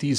30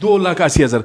2,80,000।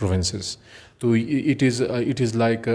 provinces. So it is like a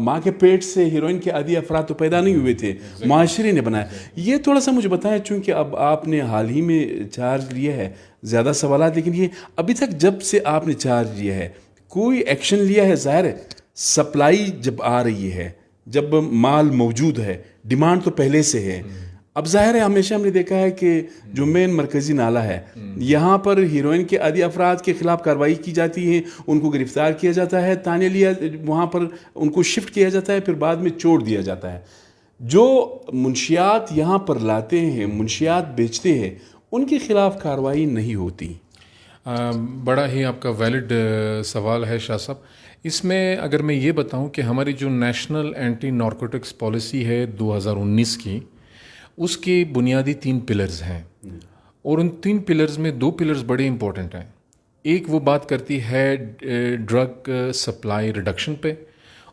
ماں کے پیٹ سے ہیروئن کے عادی افراد تو پیدا نہیں ہوئے تھے, معاشرے نے بنایا. یہ تھوڑا سا مجھے بتائیں, چونکہ اب آپ نے حال ہی میں چارج لیا ہے, زیادہ سوالات, لیکن یہ ابھی تک جب سے آپ نے چارج لیا ہے کوئی ایکشن لیا ہے؟ ظاہر ہے سپلائی جب آ رہی ہے, جب مال موجود ہے, ڈیمانڈ تو پہلے سے ہے. اب ظاہر ہے ہمیشہ ہم نے دیکھا ہے کہ جو مین مرکزی نالہ ہے یہاں پر ہیروئن کے عادی افراد کے خلاف کارروائی کی جاتی ہے, ان کو گرفتار کیا جاتا ہے, تانے لیا وہاں پر ان کو شفٹ کیا جاتا ہے, پھر بعد میں چھوڑ دیا جاتا ہے. جو منشیات یہاں پر لاتے ہیں, منشیات بیچتے ہیں, ان کے خلاف کارروائی نہیں ہوتی. بڑا ہی آپ کا ویلڈ سوال ہے شاہ صاحب. اس میں اگر میں یہ بتاؤں کہ ہماری جو نیشنل اینٹی نارکوٹکس پالیسی ہے 2019 کی, اس کے بنیادی 3 پلرز ہیں, اور ان 3 پلرز میں 2 پلرز بڑے امپورٹنٹ ہیں. ایک وہ بات کرتی ہے ڈرگ سپلائی ریڈکشن پہ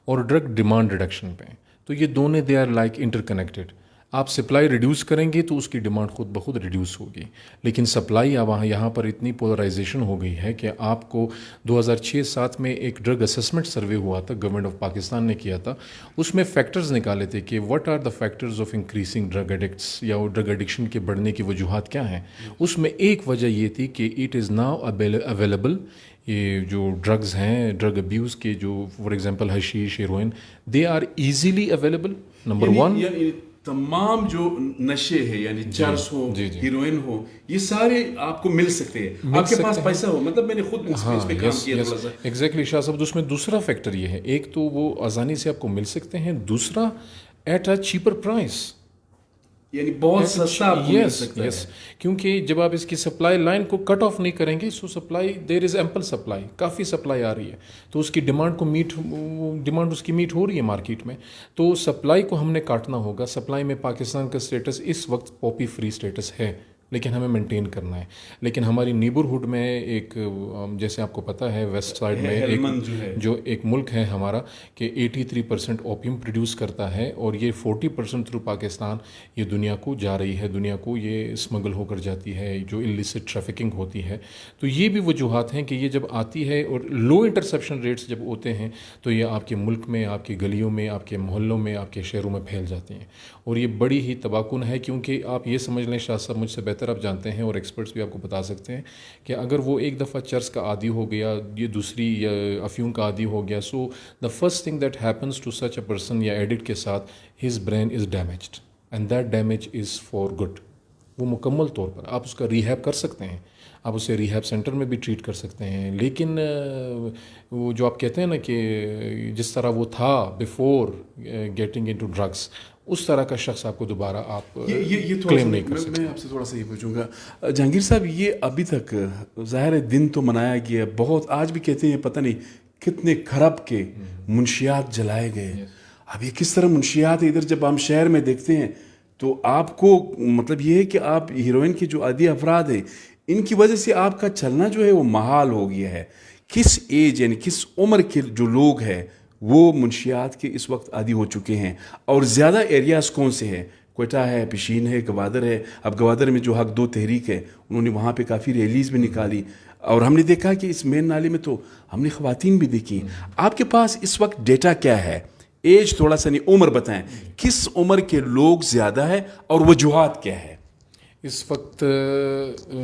اور ڈرگ ڈیمانڈ ریڈکشن پہ. تو یہ دونوں they are like interconnected. آپ سپلائی ریڈیوس کریں گے تو اس کی ڈیمانڈ خود بخود ریڈیوس ہوگی. لیکن سپلائی اب یہاں پر اتنی پولرائزیشن ہو گئی ہے کہ آپ کو 2006-07 میں ایک ڈرگ اسسمنٹ سروے ہوا تھا, گورنمنٹ آف پاکستان نے کیا تھا. اس میں فیکٹرز نکالے تھے کہ what are the factors of increasing drug addicts, یا ڈرگ ایڈکشن کے بڑھنے کی وجوہات کیا ہیں. اس میں ایک وجہ یہ تھی کہ اٹ از ناؤ اویلیبل. یہ جو ڈرگز ہیں, ڈرگ ابیوز کے, جو فار ایگزامپل حشیش, heroin, they are easily available. Number 1, تمام جو نشے ہیں, یعنی چرس ہو, ہیروئن ہو, یہ سارے آپ کو مل سکتے ہیں, آپ کے پاس پیسہ ہو. مطلب میں نے خود اس پہ کام کیا تھوڑا سا. ایگزیکٹلی شاہ صاحب. اس میں دوسرا فیکٹر یہ ہے, ایک تو وہ آسانی سے آپ کو مل سکتے ہیں, دوسرا ایٹ اے چیپر پرائس, یعنی بہت سستا آپ کو مل سکتا ہے. کیونکہ جب آپ اس کی سپلائی لائن کو کٹ آف نہیں کریں گے, سو supply there is ample supply, coffee supply آ رہی ہے, تو اس کی ڈیمانڈ کو ڈیمانڈ اس کی میٹ ہو رہی ہے مارکیٹ میں. تو سپلائی کو ہم نے کاٹنا ہوگا. سپلائی میں پاکستان کا اسٹیٹس اس وقت پاپی فری اسٹیٹس ہے, لیکن ہمیں مینٹین کرنا ہے. لیکن ہماری نیبرہڈ میں ایک, جیسے آپ کو پتہ ہے ویسٹ سائڈ میں ایک جو ایک ملک ہے ہمارا, کہ 83% اوپیم پروڈیوس کرتا ہے, اور یہ 40% تھرو پاکستان یہ دنیا کو جا رہی ہے, دنیا کو یہ اسمگل ہو کر جاتی ہے, جو اللیسٹ ٹریفکنگ ہوتی ہے. تو یہ بھی وجوہات ہیں کہ یہ جب آتی ہے, اور لو انٹرسیپشن ریٹس جب ہوتے ہیں, تو یہ آپ کے ملک میں, آپ کی گلیوں میں, آپ کے محلوں میں, آپ کے شہروں میں پھیل جاتی ہیں. اور یہ بڑی ہی تباکن ہے, کیونکہ آپ یہ سمجھ لیں شاہ صاحب, مجھ سے بہتر آپ جانتے ہیں, اور ایکسپرٹس بھی آپ کو بتا سکتے ہیں, کہ اگر وہ ایک دفعہ چرس کا عادی ہو گیا, یہ دوسری یا افیون کا عادی ہو گیا, so the first thing that happens to such a person یا ایڈکٹ کے ساتھ, his brain is damaged, and that damage is for good. وہ مکمل طور پر آپ اس کا ریہیب کر سکتے ہیں, آپ اسے ریہیب سینٹر میں بھی ٹریٹ کر سکتے ہیں, لیکن وہ جو آپ کہتے ہیں نا کہ جس طرح وہ تھا بیفور گیٹنگ انٹو ڈرگس, اس طرح کا شخص آپ کو دوبارہ آپ کلیم نہیں کر سکتے. میں آپ سے تھوڑا سا یہ پوچھوں گا جہانگیر صاحب, یہ ابھی تک ظاہر دن تو منایا گیا بہت, آج بھی کہتے ہیں پتہ نہیں کتنے کھرب کے منشیات جلائے گئے. اب یہ کس طرح منشیات ادھر جب ہم شہر میں دیکھتے ہیں, تو آپ کو مطلب یہ ہے کہ آپ ہیروئن کے جو عادی افراد ہیں, ان کی وجہ سے آپ کا چلنا جو ہے وہ محال ہو گیا ہے. کس ایج یعنی کس عمر کے جو لوگ ہیں وہ منشیات کے اس وقت عادی ہو چکے ہیں, اور زیادہ ایریاز کون سے ہیں؟ کوئٹہ ہے, پشین ہے, گوادر ہے. اب گوادر میں جو حق 2 تحریک ہے, انہوں نے وہاں پہ کافی ریلیز بھی نکالی, اور ہم نے دیکھا کہ اس مین نالے میں تو ہم نے خواتین بھی دیکھی. آپ کے پاس اس وقت ڈیٹا کیا ہے؟ ایج تھوڑا سا نہیں, عمر بتائیں, کس عمر کے لوگ زیادہ ہے اور وجوہات کیا ہے اس وقت؟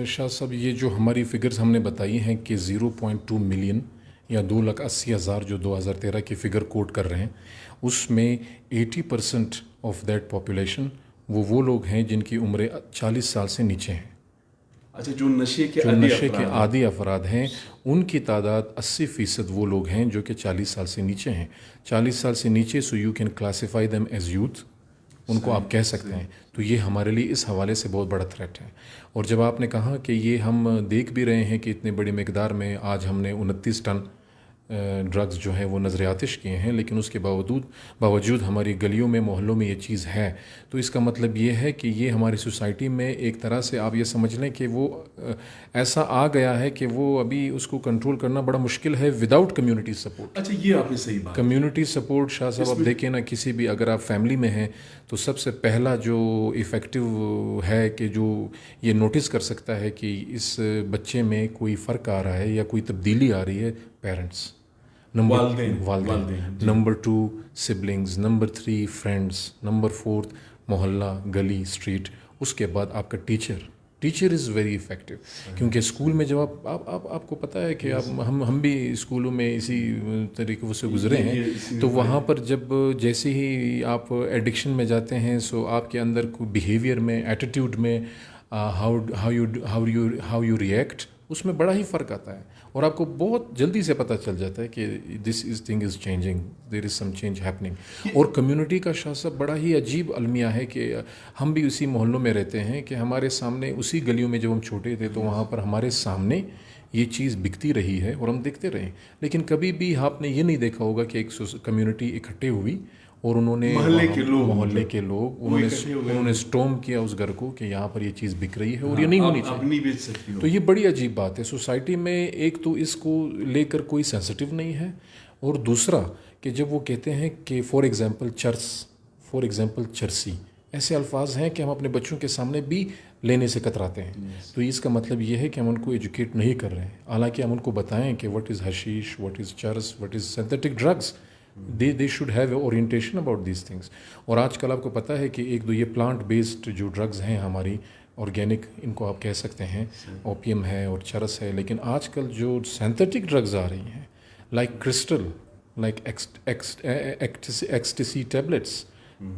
شاہ صاحب, یہ جو ہماری فگرز ہم نے بتائی ہیں کہ 0.2 ملین یا 280,000 جو 2013 کی فگر کوٹ کر رہے ہیں, اس میں 80% آف دیٹ پاپولیشن وہ لوگ ہیں جن کی عمریں 40 سال سے نیچے ہیں. اچھا, جو نشے کے عادی افراد ہیں, ان کی تعداد 80% وہ لوگ ہیں جو کہ 40 سال سے نیچے ہیں. 40 سال سے نیچے, so you can classify them as youth, ان کو آپ کہہ سکتے ہیں. تو یہ ہمارے لیے اس حوالے سے بہت بڑا تھریٹ ہے. اور جب آپ نے کہا کہ یہ ہم دیکھ بھی رہے ہیں کہ اتنے بڑی مقدار میں, آج ہم نے 29 ٹن ڈرگز جو ہیں وہ نظر آتش کیے ہیں, لیکن اس کے باوجود ہماری گلیوں میں, محلوں میں یہ چیز ہے. تو اس کا مطلب یہ ہے کہ یہ ہماری سوسائٹی میں ایک طرح سے آپ یہ سمجھ لیں کہ وہ ایسا آ گیا ہے کہ وہ ابھی اس کو کنٹرول کرنا بڑا مشکل ہے وداؤٹ کمیونٹی سپورٹ. اچھا, یہ آپ نے صحیح بات, کمیونٹی سپورٹ شاہ صاحب, آپ دیکھیں نا, کسی بھی اگر آپ فیملی میں ہیں تو سب سے پہلا جو ایفیکٹو ہے کہ جو یہ نوٹس کر سکتا ہے کہ اس بچے میں کوئی فرق آ رہا ہے یا کوئی تبدیلی آ رہی ہے, پیرنٹس. والدین, number 2 siblings, number 3 friends, number 4 محلہ, گلی, اسٹریٹ, اس کے بعد آپ کا ٹیچر از ویری افیکٹو. کیونکہ اسکول میں جب آپ کو پتہ ہے کہ ہم بھی اسکولوں میں اسی طریقے سے گزرے ہیں, تو وہاں پر جب جیسے ہی آپ ایڈکشن میں جاتے ہیں سو آپ کے اندر کوئی بیہیویئر میں, ایٹیٹیوڈ میں, ہاؤ یو ریئیکٹ, اس میں بڑا ہی فرق آتا ہے اور آپ کو بہت جلدی سے پتہ چل جاتا ہے کہ this is thing is changing, there is some change happening. اور کمیونٹی کا شاہ صاحب بڑا ہی عجیب المیہ ہے کہ ہم بھی اسی محلوں میں رہتے ہیں کہ ہمارے سامنے اسی گلیوں میں جب ہم چھوٹے تھے تو وہاں پر ہمارے سامنے یہ چیز بکتی رہی ہے اور ہم دیکھتے رہے, لیکن کبھی بھی آپ نے یہ نہیں دیکھا ہوگا کہ ایک کمیونٹی اکٹھے ہوئی اور انہوں نے محلے کے لوگ انہوں نے اسٹورم کیا اس گھر کو کہ یہاں پر یہ چیز بک رہی ہے اور یہ نہیں ہونی چاہیے. تو یہ بڑی عجیب بات ہے سوسائٹی میں. ایک تو اس کو لے کر کوئی سینسٹیو نہیں ہے, اور دوسرا کہ جب وہ کہتے ہیں کہ فار ایگزامپل چرسی, ایسے الفاظ ہیں کہ ہم اپنے بچوں کے سامنے بھی لینے سے کتراتے ہیں. تو اس کا مطلب یہ ہے کہ ہم ان کو ایجوکیٹ نہیں کر رہے ہیں, حالانکہ ہم ان کو بتائیں کہ وٹ از حشیش, وٹ از چرس, what is synthetic drugs. they should have an orientation about these things. اور آج کل آپ کو پتہ ہے کہ ایک دو یہ پلانٹ بیسڈ جو ڈرگز ہیں ہماری آرگینک, ان کو آپ کہہ سکتے ہیں, اوپیم ہے اور چرس ہے, لیکن آج کل جو سینتھیٹک ڈرگز آ رہی ہیں like crystal, like ecstasy tablets,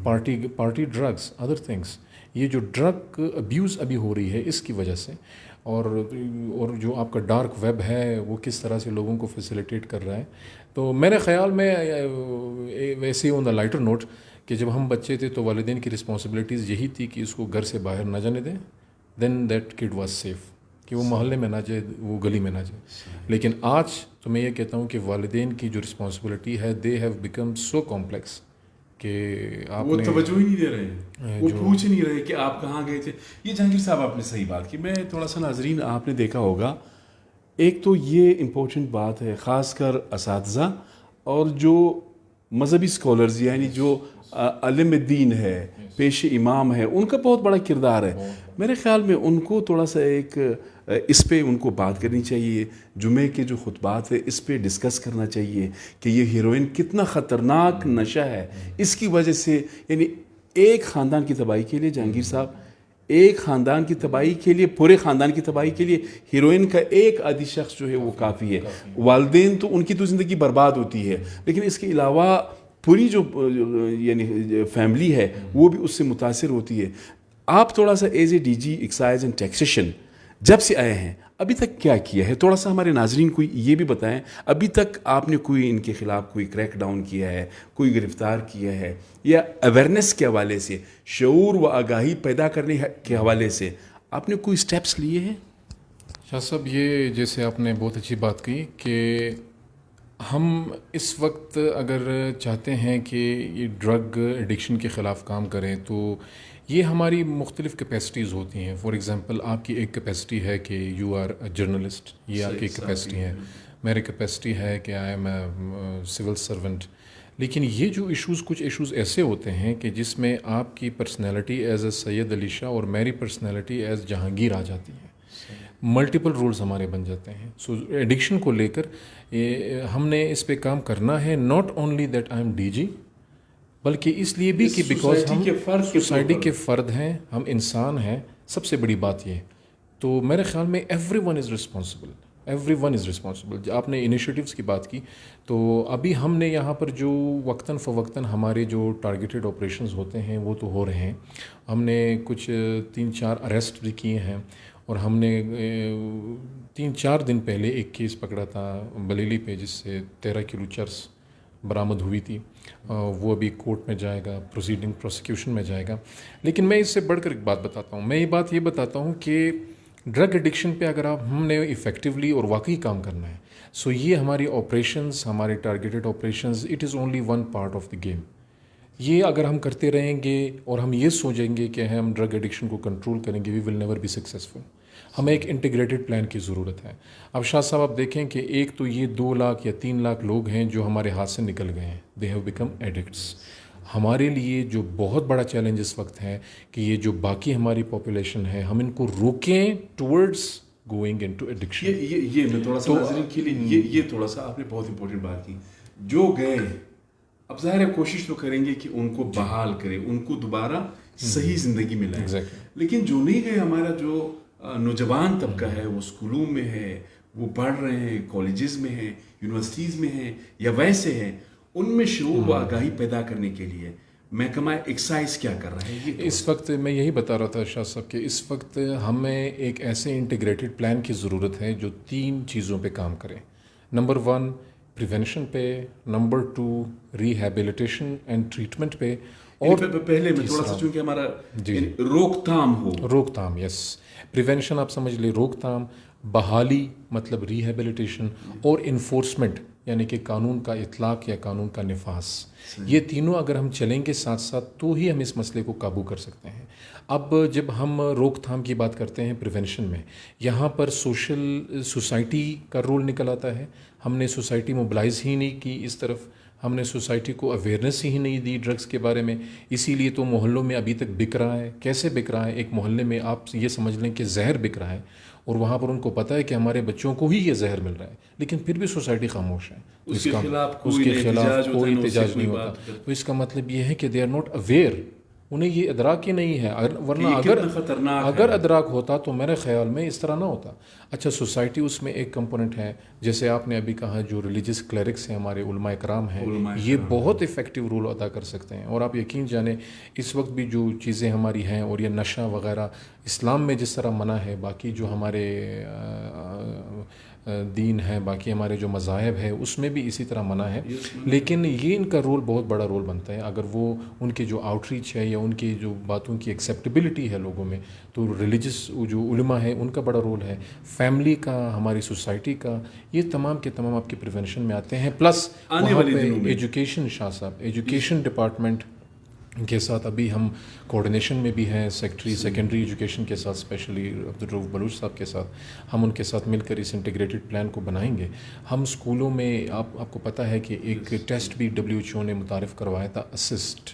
party drugs, other things, یہ جو ڈرگ ابیوز ابھی ہو رہی ہے اس کی وجہ سے, اور جو آپ کا ڈارک ویب ہے وہ کس طرح سے لوگوں کو فیسیلیٹیٹ کر رہا ہے. تو میرے خیال میں ویسے ہی آن دا لائٹر نوٹ کہ جب ہم بچے تھے تو والدین کی رسپانسبلٹیز یہی تھی کہ اس کو گھر سے باہر نہ جانے دیں, دین دیٹ کڈ واز سیف, کہ وہ محلے میں نہ جائے, وہ گلی میں نہ جائے. لیکن آج تو میں یہ کہتا ہوں کہ والدین کی جو رسپانسبلٹی ہے they have become so complex کہ آپ وہ توجہ ہی نہیں دے رہے ہیں, وہ پوچھ نہیں رہے کہ آپ کہاں گئے تھے. یہ جہانگیر صاحب آپ نے صحیح بات کی. میں تھوڑا سا ناظرین آپ نے دیکھا ہوگا, ایک تو یہ امپورٹنٹ بات ہے خاص کر اساتذہ اور جو مذہبی اسکالرز یعنی جو علم دین ہے, پیش امام ہے, ان کا بہت بڑا کردار ہے. میرے خیال میں ان کو تھوڑا سا ایک اس پہ ان کو بات کرنی چاہیے. جمعے کے جو خطبات ہے اس پہ ڈسکس کرنا چاہیے کہ یہ ہیروئن کتنا خطرناک نشہ ہے. اس کی وجہ سے یعنی ایک خاندان کی تباہی کے لیے, جہانگیر صاحب, ایک خاندان کی تباہی کے لیے, پورے خاندان کی تباہی کے لیے ہیروئن کا ایک عادی شخص جو ہے وہ کافی ہے. والدین تو ان کی تو زندگی برباد ہوتی ہے, لیکن اس کے علاوہ پوری جو یعنی فیملی ہے وہ بھی اس سے متاثر ہوتی ہے. آپ تھوڑا سا as a D G excise and taxation جب سے آئے ہیں ابھی تک کیا کیا ہے, تھوڑا سا ہمارے ناظرین کو یہ بھی بتائیں. ابھی تک آپ نے کوئی ان کے خلاف کوئی کریک ڈاؤن کیا ہے, کوئی گرفتار کیا ہے, یا اویئرنیس کے حوالے سے, شعور و آگاہی پیدا کرنے کے حوالے سے آپ نے کوئی سٹیپس لیے ہیں؟ شاہ صاحب, یہ جیسے آپ نے بہت اچھی بات کی کہ ہم اس وقت اگر چاہتے ہیں کہ یہ ڈرگ ایڈکشن کے خلاف کام کریں تو یہ ہماری مختلف کیپیسٹیز ہوتی ہیں. فار ایگزامپل آپ کی ایک کیپیسٹی ہے کہ یو آر اے جرنلسٹ, یہ آپ کی ایک کیپیسٹی ہے. میری کیپیسٹی ہے کہ I am a civil servant. لیکن یہ جو ایشوز, کچھ ایشوز ایسے ہوتے ہیں کہ جس میں آپ کی پرسنالٹی ایز اے سید علی شاہ اور میری پرسنالٹی ایز جہانگیر آ جاتی ہے. ملٹیپل رولز ہمارے بن جاتے ہیں. سو ایڈکشن کو لے کر ہم نے اس پہ کام کرنا ہے, not only that I am D G, بلکہ اس لیے بھی کہ بیکاز ہم سوسائٹی کے فرد ہیں, ہم انسان ہیں. سب سے بڑی بات یہ, تو میرے خیال میں ایوری ون از رسپانسبل. آپ نے انیشیٹیوز کی بات کی, تو ابھی ہم نے یہاں پر جو وقتاً فوقتاً ہمارے جو ٹارگیٹڈ آپریشنز ہوتے ہیں وہ تو ہو رہے ہیں. ہم نے کچھ 3-4 اریسٹ بھی کیے ہیں, اور ہم نے 3-4 دن پہلے ایک کیس پکڑا تھا بلیلی پہ جس سے 13 کلو چرس برآمد ہوئی تھی. وہ ابھی کورٹ میں جائے گا, پروسیکیوشن میں جائے گا. لیکن میں اس سے بڑھ کر ایک بات بتاتا ہوں. میں یہ بتاتا ہوں کہ ڈرگ ایڈکشن پہ اگر ہم نے ایفیکٹولی اور واقعی کام کرنا ہے, سو یہ ہماری آپریشنز, ہمارے targeted operations, it is only one part of the game. یہ اگر ہم کرتے رہیں گے اور ہم یہ سوچیں گے کہ ہم ڈرگ ایڈکشن کو کنٹرول کریں گے, وی ول نیور بی سکسیزفل. ہمیں ایک انٹیگریٹڈ پلان کی ضرورت ہے. اب شاہ صاحب آپ دیکھیں کہ ایک تو یہ 2 لاکھ یا 3 لاکھ لوگ ہیں جو ہمارے ہاتھ سے نکل گئے ہیں, دے ہیو بیکم ایڈکٹس. ہمارے لیے جو بہت بڑا چیلنج اس وقت ہے کہ یہ جو باقی ہماری پاپولیشن ہے ہم ان کو روکیں ٹورڈز going into addiction. یہ میں تھوڑا سا ناظرین کے لیے یہ تھوڑا سا آپ نے بہت امپورٹنٹ بات کی. جو گئے اب ظاہر ہے کوشش تو کریں گے کہ ان کو بحال کرے, ان کو دوبارہ صحیح زندگی میں لائیں, لیکن جو نہیں گئے, ہمارا جو نوجوان طبقہ ہے وہ اسکولوں میں ہے, وہ پڑھ رہے ہیں, کالجز میں ہیں, یونیورسٹیز میں ہیں یا ویسے ہیں, ان میں شعور و آگاہی پیدا کرنے کے لیے محکمہ ایکسائز کیا کر رہا ہے؟ اس وقت میں یہی بتا رہا تھا شاہ صاحب کہ اس وقت ہمیں ایک ایسے انٹیگریٹڈ پلان کی ضرورت ہے جو 3 چیزوں پہ کام کرے. نمبر 1 پریونشن پہ, نمبر 2 ریہیبلیٹیشن اینڈ ٹریٹمنٹ پہ, اور پہلے میں تھوڑا سا چونکہ ہمارا روک تھام ہو. روک تھام, یس, پریونشن آپ سمجھ لیں, روک تھام, بحالی مطلب ریہیبلیٹیشن, اور انفورسمنٹ یعنی کہ قانون کا اطلاق یا قانون کا نفاذ. یہ تینوں اگر ہم چلیں گے ساتھ ساتھ تو ہی ہم اس مسئلے کو قابو کر سکتے ہیں. اب جب ہم روک تھام کی بات کرتے ہیں پریونشن میں, یہاں پر سوسائٹی کا رول نکل آتا ہے. ہم نے سوسائٹی موبلائز ہی نہیں کی اس طرف, ہم نے سوسائٹی کو اویئرنیس ہی نہیں دی ڈرگس کے بارے میں, اسی لیے تو محلوں میں ابھی تک بک رہا ہے. کیسے بک رہا ہے؟ ایک محلے میں آپ یہ سمجھ لیں کہ زہر بک رہا ہے, اور وہاں پر ان کو پتہ ہے کہ ہمارے بچوں کو ہی یہ زہر مل رہا ہے, لیکن پھر بھی سوسائٹی خاموش ہے, اس کے خلاف کوئی احتجاج نہیں ہوتا. تو اس کا مطلب یہ ہے کہ دے آر ناٹ اویئر, انہیں یہ ادراک ہی نہیں ہے. ورنہ اگر ادراک ہوتا تو میرے خیال میں اس طرح نہ ہوتا. اچھا, سوسائٹی اس میں ایک کمپوننٹ ہے, جیسے آپ نے ابھی کہا جو ریلیجس کلیرکس ہیں, ہمارے علماء کرام ہیں, یہ بہت افیکٹو رول ادا کر سکتے ہیں. اور آپ یقین جانیں اس وقت بھی جو چیزیں ہماری ہیں, اور یہ نشہ وغیرہ اسلام میں جس طرح منع ہے, باقی جو ہمارے دین ہے, باقی ہمارے جو مذاہب ہے اس میں بھی اسی طرح منع ہے, لیکن یہ ان کا رول بہت بڑا رول بنتا ہے. اگر وہ ان کے جو آؤٹ ریچ ہے یا ان کی جو باتوں کی ایکسیپٹیبلٹی ہے لوگوں میں, تو ریلیجس جو علماء ہیں ان کا بڑا رول ہے, فیملی کا, ہماری سوسائٹی کا, یہ تمام کے تمام آپ کے پریونشن میں آتے ہیں. پلس وہاں پہ ایجوکیشن, شاہ صاحب, ایجوکیشن ڈپارٹمنٹ کے ساتھ ابھی ہم کوآرڈینیشن میں بھی ہیں, سیکنڈری ایجوکیشن کے ساتھ, اسپیشلی عبدالرؤف بلوچ صاحب کے ساتھ ہم ان کے ساتھ مل کر اس انٹیگریٹڈ پلان کو بنائیں گے. ہم اسکولوں میں آپ کو پتہ ہے کہ ایک ٹیسٹ بھی WHO نے متعارف کروایا تھا, اسسٹ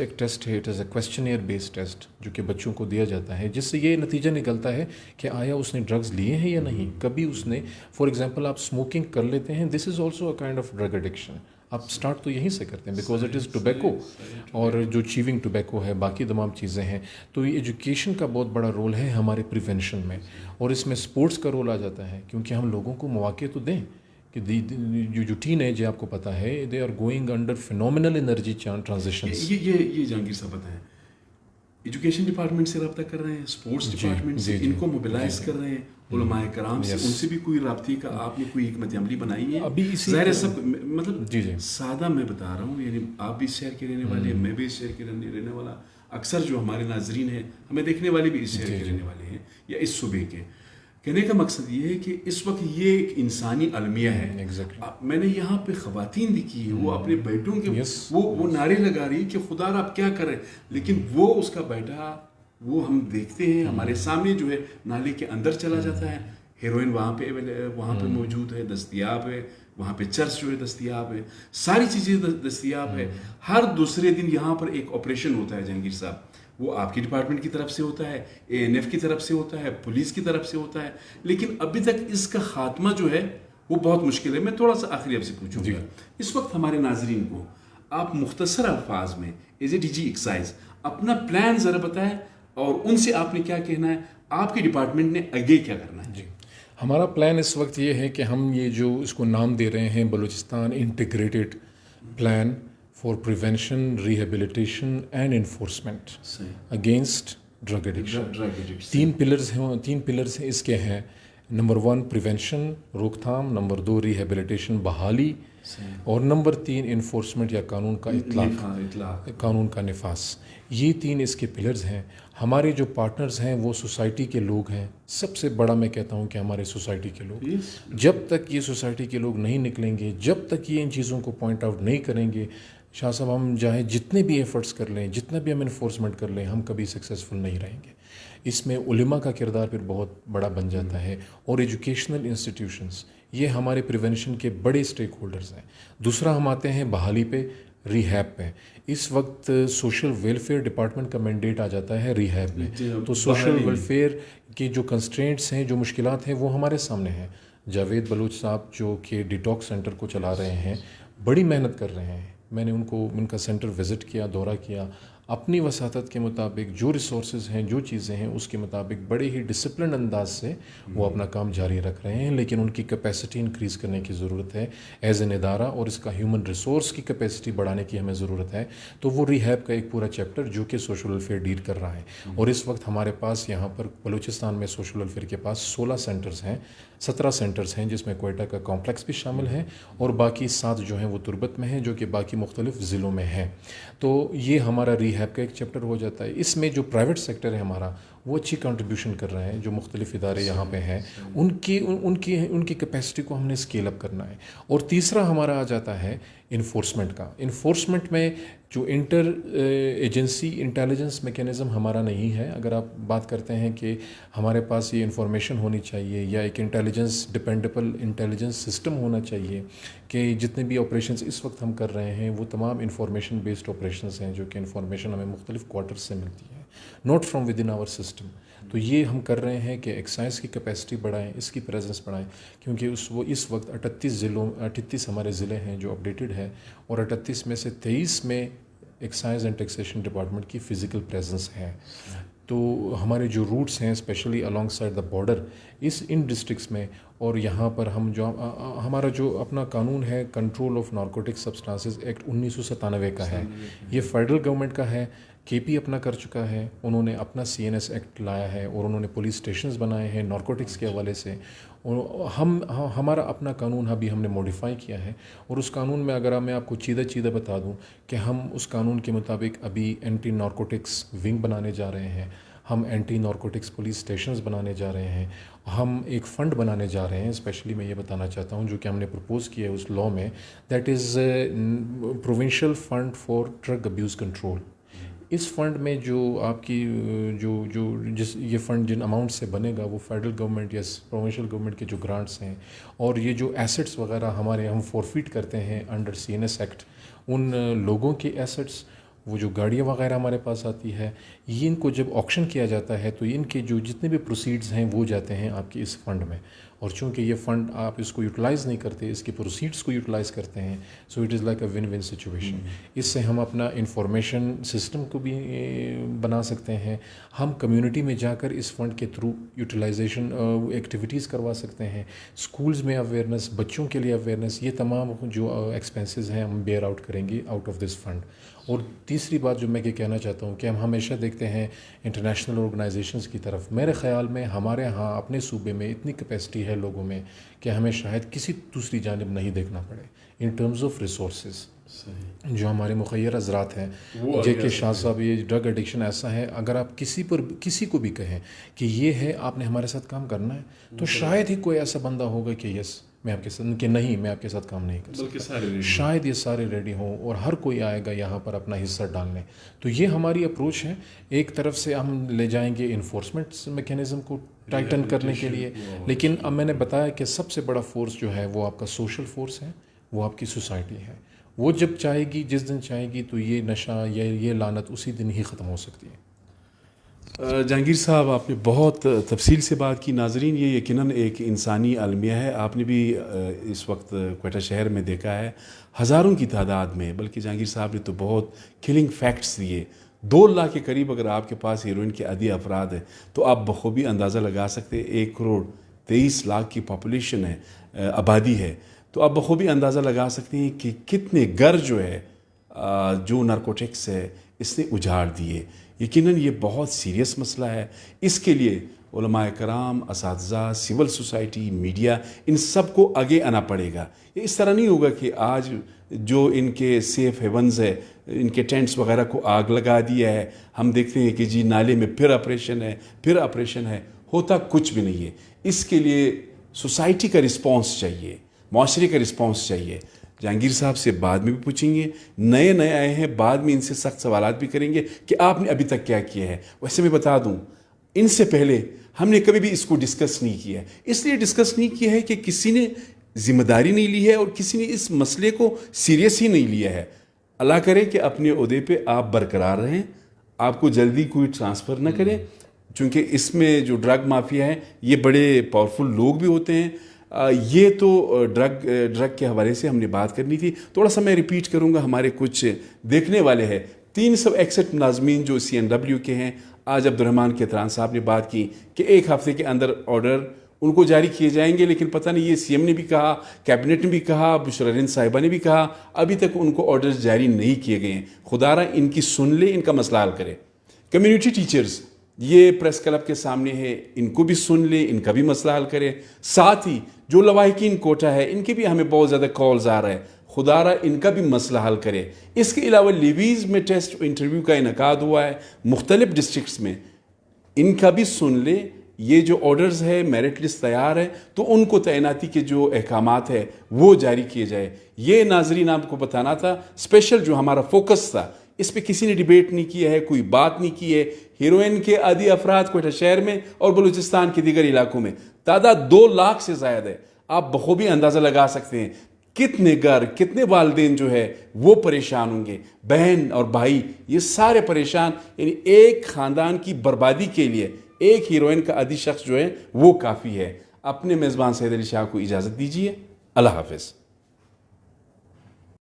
ایک ٹیسٹ ہے, it is a questionnaire based test جو کہ بچوں کو دیا جاتا ہے, جس سے یہ نتیجہ نکلتا ہے کہ آیا اس نے ڈرگز لیے ہیں یا نہیں. کبھی اس نے, فار ایگزامپل آپ اسموکنگ کر لیتے ہیں, this is also a kind of drug addiction. آپ اسٹارٹ تو یہیں سے کرتے ہیں بیکاز اٹ از ٹوبیکو, اور جو چیونگ ٹوبیکو ہے, باقی تمام چیزیں ہیں. تو یہ ایجوکیشن کا بہت بڑا رول ہے ہمارے پریونشن میں, اور اس میں اسپورٹس کا رول آ جاتا ہے, کیونکہ ہم لوگوں کو مواقع تو دیں کہ جو ٹین ایج ہے, آپ کو پتہ ہے, they are going under phenomenal energy transitions. یہ جہانگیر صاحب بتائیں, ایجوکیشن ڈپارٹمنٹ سے رابطہ کر رہے ہیں, اسپورٹس ڈپارٹمنٹ سے, ان کو موبلائز کر رہے ہیں, علماء کرام سے, ان سے بھی کوئی رابطے کا آپ نے کوئی حکمت عملی بنائی ہے؟ ابھی ظاہر سب مطلب سادہ میں بتا رہا ہوں, یعنی آپ بھی اس شہر کے رہنے والے ہیں, میں بھی اس شہر کے رہنے والا, اکثر جو ہمارے ناظرین ہیں, ہمیں دیکھنے والے بھی اس شہر کے رہنے والے ہیں یا اس صوبے کے. کہنے کا مقصد یہ ہے کہ اس وقت یہ ایک انسانی المیہ ہے. میں نے یہاں پہ خواتین دیکھی ہیں, وہ اپنے بیٹوں کے وہ نعرے لگا رہی کہ خدا آپ کیا کریں, لیکن وہ اس کا بیٹا, وہ ہم دیکھتے ہیں ہمارے سامنے جو ہے نالے کے اندر چلا جاتا ہے, ہیروئن وہاں پہ موجود ہے, دستیاب ہے, وہاں پہ چرس جو ہے دستیاب ہے, ساری چیزیں دستیاب ہے. ہر دوسرے دن یہاں پر ایک آپریشن ہوتا ہے جہانگیر صاحب, وہ آپ کی ڈپارٹمنٹ کی طرف سے ہوتا ہے, ANF کی طرف سے ہوتا ہے, پولیس کی طرف سے ہوتا ہے, لیکن ابھی تک اس کا خاتمہ جو ہے وہ بہت مشکل ہے. میں تھوڑا سا آخری آپ سے پوچھوں گا, اس وقت ہمارے ناظرین کو آپ مختصر الفاظ میں ایز اے DG ایکسائز اپنا پلان ذرا بتائیں, اور ان سے آپ نے کیا کہنا ہے, آپ کی ڈپارٹمنٹ نے آگے کیا کرنا ہے؟ ہمارا پلان اس وقت یہ ہے کہ ہم یہ جو اس کو نام دے رہے ہیں Balochistan integrated plan for prevention, rehabilitation and enforcement against drug addiction. 3 pillars ہیں اس کے ہیں. نمبر 1 پریونشن, روک تھام, نمبر 2 ریہیبلیٹیشن, بحالی, اور نمبر 3 انفورسمنٹ یا قانون کا اطلاق, قانون کا نفاذ. یہ 3 اس کے پلرز ہیں. ہمارے جو پارٹنرز ہیں وہ سوسائٹی کے لوگ ہیں. سب سے بڑا میں کہتا ہوں کہ ہمارے سوسائٹی کے لوگ, جب تک یہ سوسائٹی کے لوگ نہیں نکلیں گے, جب تک یہ ان چیزوں کو پوائنٹ آؤٹ نہیں کریں گے, شاہ صاحب ہم چاہے جتنے بھی ایفرٹس کر لیں, جتنا بھی ہم انفورسمنٹ کر لیں, ہم کبھی سکسیزفل نہیں رہیں گے. اس میں علماء کا کردار پھر بہت بڑا بن جاتا ہے, اور ایجوکیشنل انسٹیٹیوشنز, یہ ہمارے پریونشن کے بڑے اسٹیک ہولڈرز ہیں. دوسرا ہم آتے ہیں بحالی پہ. ریہیب پہ. اس وقت سوشل ویلفیئر ڈپارٹمنٹ کا مینڈیٹ آ جاتا ہے ریہیب میں. تو سوشل ویلفیئر کی جو کنسٹرینٹس ہیں، جو مشکلات ہیں، وہ ہمارے سامنے ہیں. جاوید بلوچ صاحب جو کہ ڈیٹاکس سینٹر کو چلا رہے ہیں، بڑی محنت کر رہے ہیں. میں نے ان کا سینٹر وزٹ کیا، دورہ کیا. اپنی وساطت کے مطابق جو ریسورسز ہیں، جو چیزیں ہیں، اس کے مطابق بڑے ہی ڈسپلن انداز سے وہ اپنا کام جاری رکھ رہے ہیں. لیکن ان کی کیپیسٹی انکریز کرنے کی ضرورت ہے ایز این ادارہ، اور اس کا ہیومن ریسورس کی کیپیسٹی بڑھانے کی ہمیں ضرورت ہے. تو وہ ریہیب کا ایک پورا چیپٹر جو کہ سوشل ویلفیئر ڈیل کر رہا ہے. اور اس وقت ہمارے پاس یہاں پر بلوچستان میں سوشل ویلفیئر کے پاس 16 سینٹرز ہیں، 17 سینٹرز ہیں، جس میں کوئٹہ کا کمپلیکس بھی شامل ہے، اور باقی 7 جو ہیں وہ تربت میں ہیں، جو کہ باقی مختلف ضلعوں میں ہیں. تو یہ ہمارا ریہیب کا ایک چیپٹر ہو جاتا ہے. اس میں جو پرائیویٹ سیکٹر ہے ہمارا، وہ اچھی کنٹریبیوشن کر رہے ہیں. جو مختلف ادارے یہاں پہ ہیں، ان کی کیپیسٹی کو ہم نے اسکیل اپ کرنا ہے. اور تیسرا ہمارا آ جاتا ہے انفورسمنٹ کا. انفورسمنٹ میں جو انٹر ایجنسی انٹیلیجنس میکینزم ہمارا نہیں ہے. اگر آپ بات کرتے ہیں کہ ہمارے پاس یہ انفارمیشن ہونی چاہیے، یا ایک انٹیلیجنس ڈپینڈیبل انٹیلیجنس سسٹم ہونا چاہیے کہ جتنے بھی آپریشنز اس وقت ہم کر رہے ہیں وہ تمام انفارمیشن بیسڈ آپریشنز ہیں، جو کہ انفارمیشن ہمیں مختلف کوارٹرز سے ملتی ہے، not from within our system. تو یہ ہم کر رہے ہیں کہ ایکسائز کی کیپیسٹی بڑھائیں، اس کی پریزنس بڑھائیں، کیونکہ اس وقت 38 ہمارے ضلع ہیں جو اپڈیٹڈ ہے، اور 38 میں سے 23 میں ایکسائز اینڈ ٹیکسیشن ڈپارٹمنٹ کی فزیکل پریزنس ہے. تو ہمارے جو روٹس ہیں especially alongside the border ان ڈسٹرکس میں، اور یہاں پر ہمارا جو اپنا قانون ہے control of narcotic substances act 1997 کا ہے. یہ فیڈرل گورنمنٹ کا ہے. کے پی اپنا کر چکا ہے، انہوں نے اپنا CNS ایکٹ لایا ہے، اور انہوں نے پولیس اسٹیشنز بنائے ہیں نارکوٹکس کے حوالے سے. ہمارا اپنا قانون ابھی ہم نے موڈیفائی کیا ہے. اور اس قانون میں اگر میں آپ کو چیدہ بتا دوں کہ ہم اس قانون کے مطابق ابھی اینٹی نارکوٹکس ونگ بنانے جا رہے ہیں، ہم اینٹی نارکوٹکس پولیس اسٹیشنز بنانے جا رہے ہیں، ہم ایک فنڈ بنانے جا رہے ہیں. اسپیشلی میں یہ بتانا چاہتا ہوں جو کہ ہم نے پرپوز کیا ہے اس لاء میں، that is provincial fund for drug abuse control. اس فنڈ میں جو آپ کی یہ فنڈ جن اماؤنٹ سے بنے گا، وہ فیڈرل گورنمنٹ یا پروونشل گورنمنٹ کے جو گرانٹس ہیں، اور یہ جو ایسٹس وغیرہ ہم فورفیٹ کرتے ہیں انڈر CNS ایکٹ، ان لوگوں کے ایسٹس، وہ جو گاڑیاں وغیرہ ہمارے پاس آتی ہے، یہ ان کو جب آکشن کیا جاتا ہے تو ان کے جو جتنے بھی پروسیڈز ہیں وہ جاتے ہیں آپ کے اس فنڈ میں. اور چونکہ یہ فنڈ آپ اس کو یوٹیلائز نہیں کرتے، اس کے پروسیڈز کو یوٹیلائز کرتے ہیں، so it is like a win win situation. اس سے ہم اپنا انفارمیشن سسٹم کو بھی بنا سکتے ہیں. ہم کمیونٹی میں جا کر اس فنڈ کے تھرو یوٹیلائزیشن ایکٹیویٹیز کروا سکتے ہیں. اسکولز میں اویئرنیس، بچوں کے لیے اویئرنیس، یہ تمام جو ایکسپینسز ہیں ہم بیئر آؤٹ کریں گے آؤٹ آف دس فنڈ. اور تیسری بات جو میں یہ کہنا چاہتا ہوں کہ ہم ہمیشہ دیکھتے ہیں انٹرنیشنل آرگنائزیشنز کی طرف. میرے خیال میں ہمارے ہاں اپنے صوبے میں اتنی کیپیسٹی ہے لوگوں میں کہ ہمیں شاید کسی دوسری جانب نہیں دیکھنا پڑے ان ٹرمز آف ریسورسز. جو ہمارے مخیر حضرات ہیں، جے کے شاہ صاحب، یہ ڈرگ ایڈکشن ایسا ہے، اگر آپ کسی کو بھی کہیں کہ یہ ہے آپ نے ہمارے ساتھ کام کرنا ہے، تو شاید ہی کوئی ایسا بندہ ہوگا کہ یس میں آپ کے ساتھ، کہ نہیں میں آپ کے ساتھ کام نہیں کر سکتا. شاید یہ سارے ریڈی ہوں، اور ہر کوئی آئے گا یہاں پر اپنا حصہ ڈالنے. تو یہ ہماری اپروچ ہے. ایک طرف سے ہم لے جائیں گے انفورسمنٹ میکینزم کو ٹائٹن کرنے کے لیے، لیکن اب میں نے بتایا کہ سب سے بڑا فورس جو ہے وہ آپ کا سوشل فورس ہے، وہ آپ کی سوسائٹی ہے. وہ جب چاہے گی، جس دن چاہے گی، تو یہ نشہ یا یہ لعنت اسی دن ہی ختم ہو سکتی ہے. جہانگیر صاحب، آپ نے بہت تفصیل سے بات کی. ناظرین، یہ یقیناً ایک انسانی المیہ ہے. آپ نے بھی اس وقت کوئٹہ شہر میں دیکھا ہے ہزاروں کی تعداد میں، بلکہ جہانگیر صاحب نے تو بہت کلنگ فیکٹس دیے. 2 لاکھ کے قریب اگر آپ کے پاس ہیروئن کے عادی افراد ہیں تو آپ بخوبی اندازہ لگا سکتے ہیں 1 کروڑ 23 لاکھ کی پاپولیشن ہے، آبادی ہے. تو آپ بخوبی اندازہ لگا سکتے ہیں کہ کتنے گھر جو ہے جو نارکوٹکس ہے اس نے اجاڑ دیے. یقیناً یہ بہت سیریس مسئلہ ہے. اس کے لیے علماء کرام، اساتذہ، سول سوسائٹی، میڈیا، ان سب کو آگے آنا پڑے گا. یہ اس طرح نہیں ہوگا کہ آج جو ان کے سیف ہیونز ہے، ان کے ٹینٹس وغیرہ کو آگ لگا دیا ہے، ہم دیکھتے ہیں کہ جی نالے میں پھر آپریشن ہے. ہوتا کچھ بھی نہیں ہے. اس کے لیے سوسائٹی کا رسپانس چاہیے، معاشرے کا رسپانس چاہیے. جہانگیر صاحب سے بعد میں بھی پوچھیں گے، نئے آئے ہیں، بعد میں ان سے سخت سوالات بھی کریں گے کہ آپ نے ابھی تک کیا کیا ہے. ویسے میں بتا دوں، ان سے پہلے ہم نے کبھی بھی اس کو ڈسکس نہیں کیا ہے. اس لیے ڈسکس نہیں کیا ہے کہ کسی نے ذمہ داری نہیں لی ہے اور کسی نے اس مسئلے کو سیریس ہی نہیں لیا ہے. اللہ کرے کہ اپنے عہدے پہ آپ برقرار رہیں, آپ کو جلدی کوئی ٹرانسفر نہ کرے, چونکہ اس میں جو ڈرگ مافیا ہے یہ بڑے پاورفل لوگ بھی ہوتے ہیں. یہ تو ڈرگ کے حوالے سے ہم نے بات کرنی تھی. تھوڑا سا میں ریپیٹ کروں گا, ہمارے کچھ دیکھنے والے ہیں 361 ملازمین جو CNW کے ہیں. آج عبدالرحمان کیتران صاحب نے بات کی کہ ایک ہفتے کے اندر آرڈر ان کو جاری کیے جائیں گے, لیکن پتہ نہیں یہ CM نے بھی کہا, کیبنٹ نے بھی کہا, بشرا ہند صاحبہ نے بھی کہا, ابھی تک ان کو آرڈرز جاری نہیں کیے گئے ہیں. خدا را ان کی سن لے, ان کا مسئلہ حل کرے. کمیونٹی ٹیچرز یہ پریس کلب کے سامنے ہے, ان کو بھی سن لے, ان کا بھی مسئلہ حل کرے. ساتھ ہی جو لواحقین کوٹا ہے ان کے بھی ہمیں بہت زیادہ کالز آ رہے ہیں, خدا را ان کا بھی مسئلہ حل کرے. اس کے علاوہ لیویز میں ٹیسٹ انٹرویو کا انعقاد ہوا ہے مختلف ڈسٹرکٹس میں, ان کا بھی سن لے. یہ جو آرڈرز ہے, میرٹ لسٹ تیار ہے, تو ان کو تعیناتی کے جو احکامات ہے وہ جاری کیے جائے. یہ ناظرین آپ کو بتانا تھا. اسپیشل جو ہمارا فوکس تھا اس پہ کسی نے ڈیبیٹ نہیں کیا ہے, کوئی بات نہیں کی ہے. ہیروئن کے عادی افراد کوئٹہ شہر میں اور بلوچستان کے دیگر علاقوں میں تعداد 2 لاکھ سے زائد ہے. آپ بخوبی اندازہ لگا سکتے ہیں کتنے گھر, کتنے والدین جو ہے وہ پریشان ہوں گے, بہن اور بھائی یہ سارے پریشان. یعنی ایک خاندان کی بربادی کے لیے ایک ہیروئن کا عادی شخص جو ہے وہ کافی ہے. اپنے میزبان سید علی شاہ کو اجازت دیجیے. اللہ حافظ.